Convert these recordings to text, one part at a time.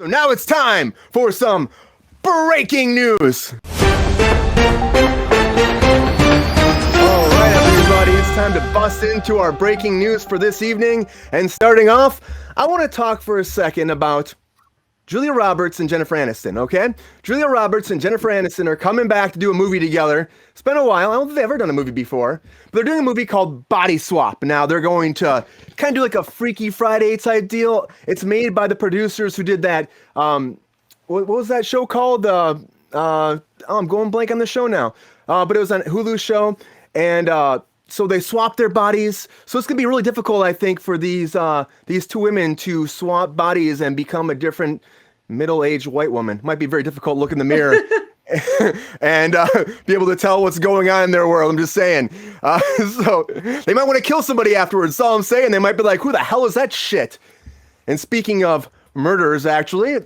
So now it's time for some breaking news. All right, everybody, it's time to bust into our breaking news for this evening. And starting off, I want to talk for a second about Julia Roberts and Jennifer Aniston, okay? Julia Roberts and Jennifer Aniston are coming back to do a movie together. It's been a while. I don't think they've ever done a movie before. But they're doing a movie called Body Swap. Now, they're going to kind of do like a Freaky Friday type deal. It's made by the producers who did that, what was that show called? I'm going blank on the show now. But it was on Hulu show. And so they swap their bodies. So it's going to be really difficult, I think, for these two women to swap bodies and become a different middle-aged white woman. Might be very difficult to look in the mirror and be able to tell what's going on in their world. I'm just saying. So they might want to kill somebody afterwards. That's all I'm saying. They might be like, who the hell is that shit? And speaking of murders, actually,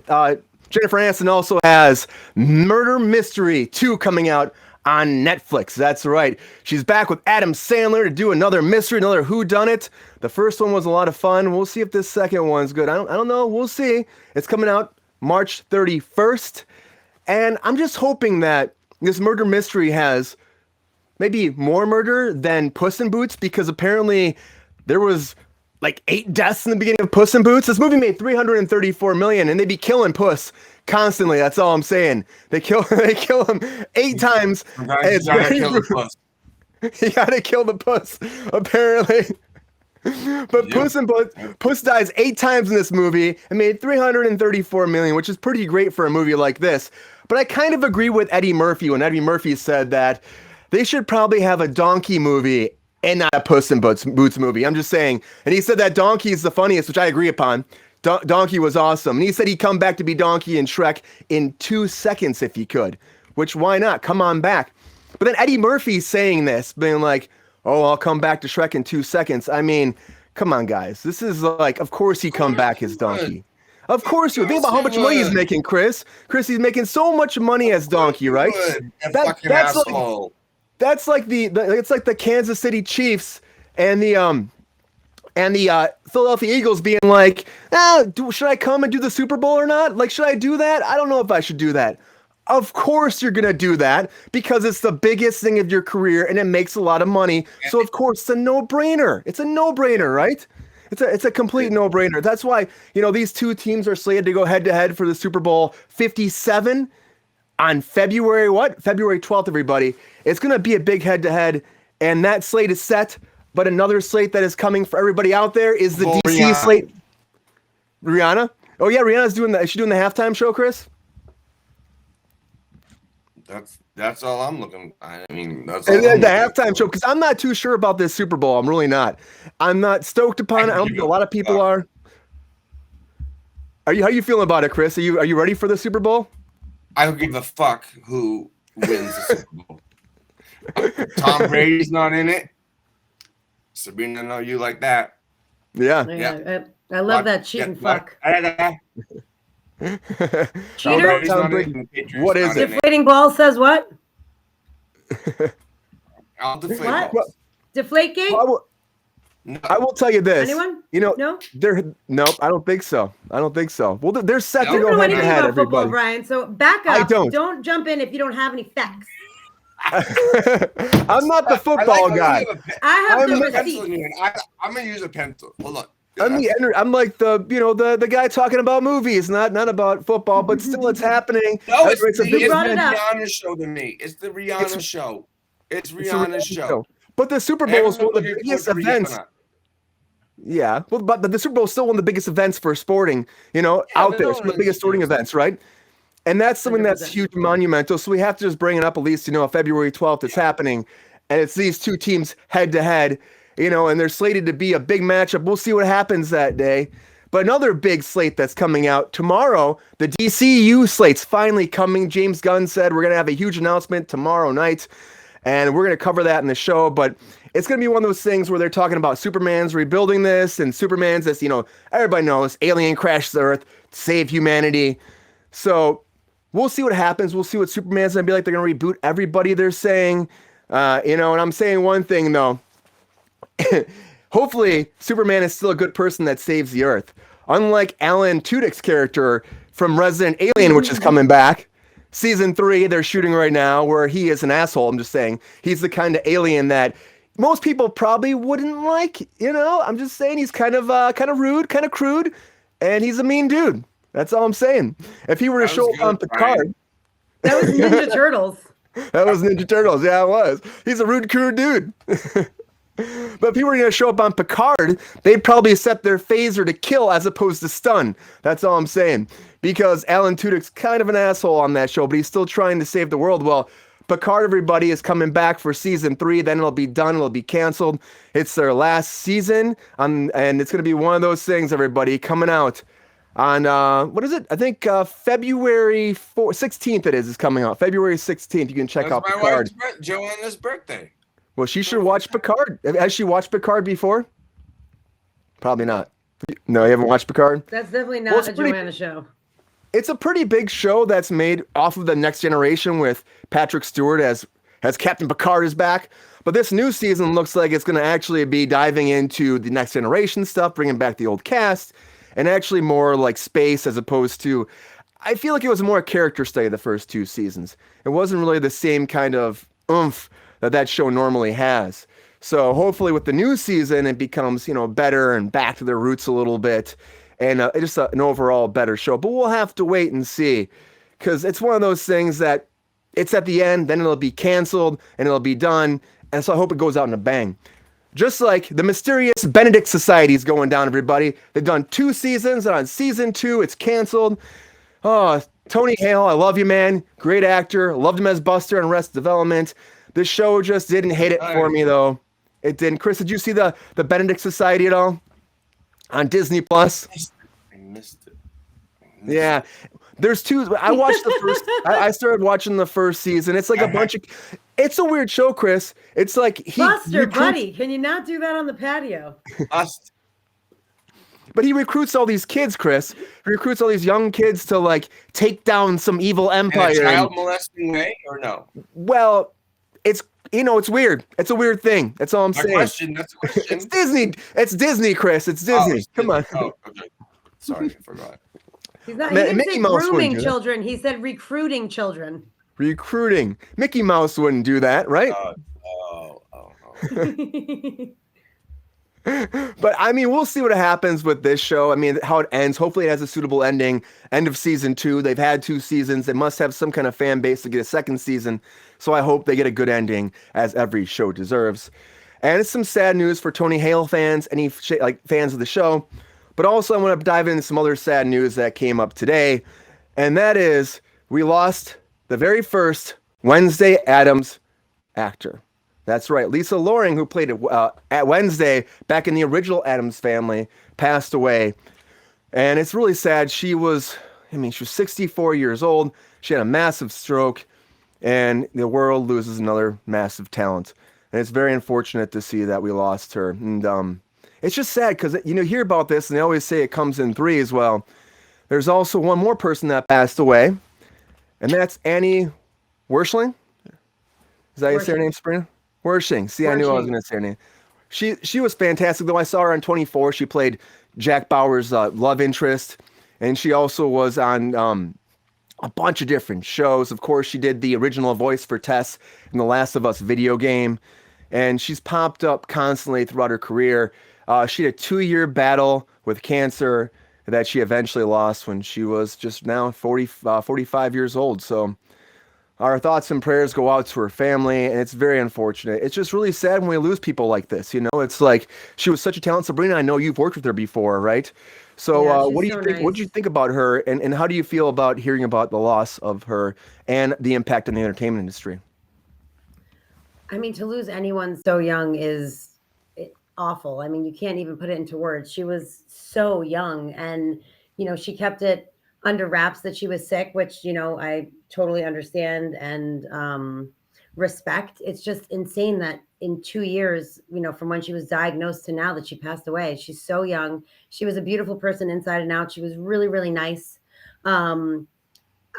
Jennifer Aniston also has Murder Mystery 2 coming out on Netflix. That's right. She's back with Adam Sandler to do another mystery, another whodunit. The first one was a lot of fun. We'll see if this second one's good. I don't know. We'll see. It's coming out March 31st. And I'm just hoping that this murder mystery has maybe more murder than Puss in Boots, because apparently there was like 8 deaths in the beginning of Puss in Boots. This movie made $334 million, and they'd be killing Puss constantly. That's all I'm saying. They kill him 8 times. You gotta kill the Puss. You gotta kill the Puss, apparently. But Puss dies 8 times in this movie and made $334 million, which is pretty great for a movie like this. But I kind of agree with Eddie Murphy when Eddie Murphy said that they should probably have a donkey movie and not a Puss in Boots movie. I'm just saying. And he said that Donkey is the funniest, which I agree upon. Donkey was awesome. And he said he'd come back to be Donkey in Shrek in 2 seconds if he could. Which, why not? Come on back. But then Eddie Murphy's saying this, being like, oh, I'll come back to Shrek in 2 seconds. I mean, come on, guys. This is like, of course he'd come back as Donkey. Of course you would. Think about how much money he's making, Chris. Chris, he's making so much money as Donkey, right? That's like it's like the Kansas City Chiefs and the Philadelphia Eagles being like, should I come and do the Super Bowl or not? Like, should I do that? I don't know if I should do that. Of course you're going to do that because it's the biggest thing of your career and it makes a lot of money. So, of course, it's a no-brainer. It's a no-brainer, right? It's a complete no-brainer. That's why, these two teams are slated to go head-to-head for the Super Bowl 57 on February 12th, everybody. It's going to be a big head-to-head, and that slate is set. But another slate that is coming for everybody out there is the DC Rihanna. Slate. Rihanna? Oh, yeah, Rihanna's doing that. Is she doing the halftime show, Chris? That's all I'm looking. I mean, that's all. The halftime show, because I'm not too sure about this Super Bowl. I'm really not. I'm not stoked upon it. I don't think a lot of people are. How are you feeling about it, Chris? Are you ready for the Super Bowl? I don't give a fuck who wins the Super Bowl. Tom Brady's not in it. Sabrina, I know you like that. Yeah. I love that cheating fuck. Cheater? What is it? Deflating ball says what? I'll deflate what? balls. Deflate game? I will tell you this. Anyone? No? Nope, I don't think so. Well, they're set to go head to head, everybody. Football, Brian, so back up. Don't jump in if you don't have any facts. I'm not the football guy. I have the receipt. I'm gonna use a pencil. Hold on. I'm like the guy talking about movies, not about football, but still it's happening. No, it's the Rihanna show to me. It's the Rihanna show. It's Rihanna's show. But the Super Bowl is one of the biggest events. Yeah, well, but the Super Bowl is still one of the biggest events for sporting, out there. It's one of the biggest sporting events, right? And that's something that's huge, monumental. So we have to just bring it up at least, February 12th. It's happening, and it's these two teams head to head. And they're slated to be a big matchup. We'll see what happens that day. But another big slate that's coming out tomorrow, the DCU slate's finally coming. James Gunn said we're going to have a huge announcement tomorrow night, and we're going to cover that in the show. But it's going to be one of those things where they're talking about Superman's rebuilding this, and Superman's this, everybody knows, alien crashed the Earth, save humanity. So we'll see what happens. We'll see what Superman's going to be like. They're going to reboot everybody, they're saying. And I'm saying one thing, though. Hopefully, Superman is still a good person that saves the Earth. Unlike Alan Tudyk's character, from Resident Alien, which is coming back. Season 3, they're shooting right now, where he is an asshole. I'm just saying. He's the kind of alien that most people probably wouldn't like, I'm just saying he's kind of rude, kind of crude, and he's a mean dude. That's all I'm saying. If he were to show up on Picard. That was Ninja Turtles. That was Ninja Turtles. Yeah, it was. He's a rude, crude dude. But if he were going to show up on Picard, they'd probably set their phaser to kill as opposed to stun. That's all I'm saying. Because Alan Tudyk's kind of an asshole on that show, but he's still trying to save the world. Well, Picard, everybody, is coming back for season 3. Then it'll be done. It'll be canceled. It's their last season. And it's going to be one of those things, everybody, coming out on, what is it? I think February 16th it is coming out. February 16th. You can check out Picard. My wife's Joanna's birthday. Well, she should watch Picard. Has she watched Picard before? Probably not. No, you haven't watched Picard? That's definitely not a Joanna show. It's a pretty big show that's made off of the Next Generation with Patrick Stewart as Captain Picard is back. But this new season looks like it's going to actually be diving into the Next Generation stuff, bringing back the old cast, and actually more like space as opposed to... I feel like it was more a character study the first 2 seasons. It wasn't really the same kind of oomph that show normally has. So hopefully with the new season, it becomes, better and back to their roots a little bit. And just an overall better show. But we'll have to wait and see. Because it's one of those things that it's at the end, then it'll be canceled, and it'll be done. And so I hope it goes out in a bang. Just like the mysterious Benedict Society is going down, everybody. They've done 2 seasons, and on season 2, it's canceled. Oh, Tony Hale, I love you, man. Great actor. Loved him as Buster in Arrested Development. This show just didn't hit it for me, though. It didn't. Chris, did you see the Benedict Society at all? On Disney Plus? I missed it. Yeah. There's 2. I watched the first. I started watching the first season. It's like a bunch of... It's a weird show, Chris. It's like... Buster, buddy, can you not do that on the patio? But he recruits all these kids, Chris. He recruits all these young kids to, like, take down some evil empire. In a child molesting way, or no? Well... It's weird. It's a weird thing. That's all I'm saying. That's a question. It's Disney. It's Disney, Chris. It's Disney. Come on. Oh, okay. Sorry, I forgot. He didn't say grooming children. He said recruiting children. Recruiting. Mickey Mouse wouldn't do that, right? But I mean, we'll see what happens with this show. I mean, how it ends. Hopefully it has a suitable ending. End of season 2. They've had 2 seasons. They must have some kind of fan base to get a second season. So I hope they get a good ending, as every show deserves. And it's some sad news for Tony Hale fans, any fans of the show. But also I want to dive into some other sad news that came up today. And that is we lost the very first Wednesday Addams actor. That's right. Lisa Loring, who played at Wednesday back in the original Addams Family, passed away. And it's really sad. She was 64 years old. She had a massive stroke. And the world loses another massive talent. And it's very unfortunate to see that we lost her. And it's just sad because, you hear about this and they always say it comes in 3 as well. There's also one more person that passed away. And that's Annie Worshling. Is that how you say her name, Sabrina? Worshling. See, I knew I was going to say her name. She was fantastic, though. I saw her on 24. She played Jack Bauer's love interest. And she also was on a bunch of different shows. Of course, she did the original voice for Tess in the Last of Us video game. And she's popped up constantly throughout her career. She had a 2-year battle with cancer that she eventually lost when she was just now 45 years old. So our thoughts and prayers go out to her family, and it's very unfortunate. It's just really sad when we lose people like this, It's like, she was such a talent. Sabrina, I know you've worked with her before, right? So yeah, what do you think? Nice. What did you think about her, and how do you feel about hearing about the loss of her and the impact on the entertainment industry? I mean, to lose anyone so young is awful. I mean, you can't even put it into words. She was so young, and she kept it under wraps that she was sick, which I totally understand and respect. It's just insane that in 2 years, from when she was diagnosed to now that she passed away. She's so young. She was a beautiful person inside and out. She was really, really nice. You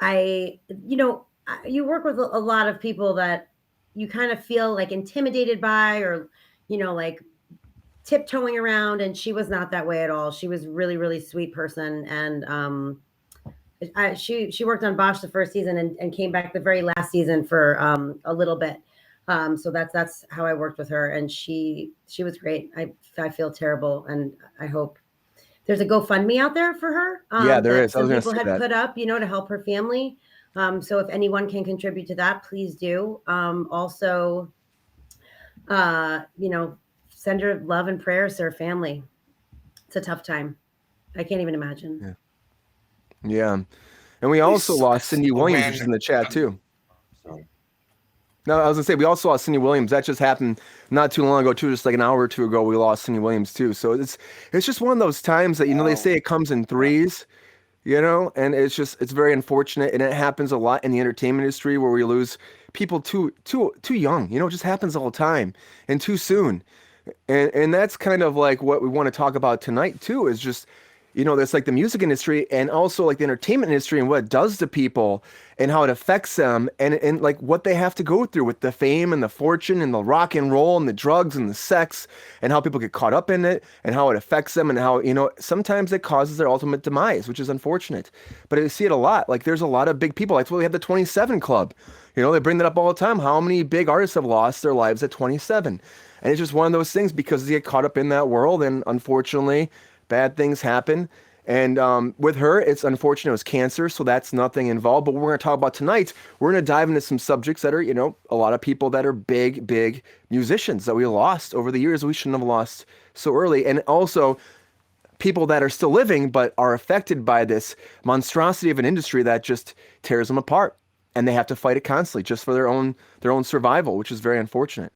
work with a lot of people that you kind of feel like intimidated by, or, like tiptoeing around. And she was not that way at all. She was really, really sweet person. And She worked on Bosch the first season and came back the very last season for a little bit. So that's how I worked with her, and she was great. I feel terrible, and I hope there's a GoFundMe out there for her. Yeah, there is. I was Some gonna people say had that. put up, to help her family. So if anyone can contribute to that, please do. Also, send her love and prayers to her family. It's a tough time. I can't even imagine. Yeah. And we also lost Cindy Williams, who's in the chat too. Sorry. No, I was gonna say we also lost Cindy Williams. That just happened not too long ago too, just like an hour or two ago. We lost Cindy Williams too. So it's just one of those times that they say it comes in threes, and it's very unfortunate, and it happens a lot in the entertainment industry where we lose people too young. It just happens all the time and too soon, and that's kind of like what we want to talk about tonight too. Is just that's like the music industry and also like the entertainment industry and what it does to people and how it affects them and like what they have to go through with the fame and the fortune and the rock and roll and the drugs and the sex and how people get caught up in it and how it affects them and how, sometimes it causes their ultimate demise, which is unfortunate. But I see it a lot. Like there's a lot of big people. Like we have the 27 Club. They bring that up all the time. How many big artists have lost their lives at 27? And it's just one of those things because they get caught up in that world and unfortunately, bad things happen. And with her, it's unfortunate it was cancer, so that's nothing involved. But what we're going to talk about tonight, we're going to dive into some subjects that are, a lot of people that are big, big musicians that we lost over the years we shouldn't have lost so early. And also people that are still living but are affected by this monstrosity of an industry that just tears them apart. And they have to fight it constantly just for their own survival, which is very unfortunate.